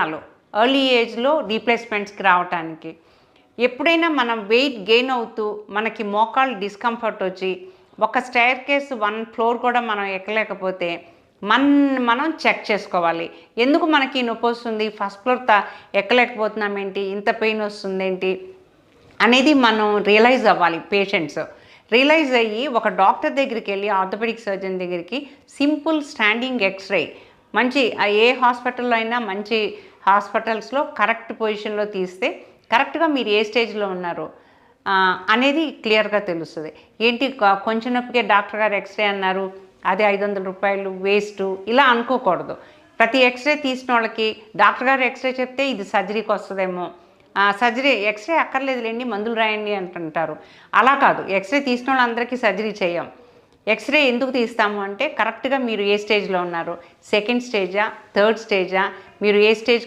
Early ఏజ్లో రీప్లేస్మెంట్స్కి రావటానికి. ఎప్పుడైనా మనం వెయిట్ గెయిన్ అవుతూ మనకి మోకాళ్ళు డిస్కంఫర్ట్ వచ్చి ఒక స్టైర్ కేస్ 1 ఫ్లోర్ కూడా మనం ఎక్కలేకపోతే మనం చెక్ చేసుకోవాలి. ఎందుకు మనకి నొప్పి వస్తుంది, ఫస్ట్ ఫ్లోర్ ఎక్కలేకపోతున్నాం ఏంటి, ఇంత పెయిన్ వస్తుంది ఏంటి అనేది మనం రియలైజ్ అవ్వాలి. పేషెంట్స్ రియలైజ్ అయ్యి ఒక డాక్టర్ దగ్గరికి వెళ్ళి, ఆర్థోపెడిక్ సర్జన్ దగ్గరికి సింపుల్ స్టాండింగ్ ఎక్స్రే మంచి ఏ హాస్పిటల్లో అయినా మంచి హాస్పిటల్స్లో కరెక్ట్ పొజిషన్లో తీస్తే కరెక్ట్గా మీరు ఏ స్టేజ్లో ఉన్నారో అనేది క్లియర్గా తెలుస్తుంది. ఏంటి కొంచెం నొప్పికే డాక్టర్ గారు ఎక్స్రే అన్నారు, అది 500 రూపాయలు వేస్టు ఇలా అనుకోకూడదు. ప్రతి ఎక్స్రే తీసిన వాళ్ళకి డాక్టర్ గారు ఎక్స్రే చెప్తే ఇది సర్జరీకి వస్తుందేమో, సర్జరీ ఎక్స్రే అక్కర్లేదులేండి మందులు రాయండి అంటుంటారు. అలా కాదు, ఎక్స్రే తీసిన వాళ్ళందరికీ సర్జరీ చేయం. ఎక్స్రే ఎందుకు తీస్తాము అంటే కరెక్ట్గా మీరు ఏ స్టేజ్లో ఉన్నారు, సెకండ్ స్టేజా, థర్డ్ స్టేజా, మీరు ఏ స్టేజ్కి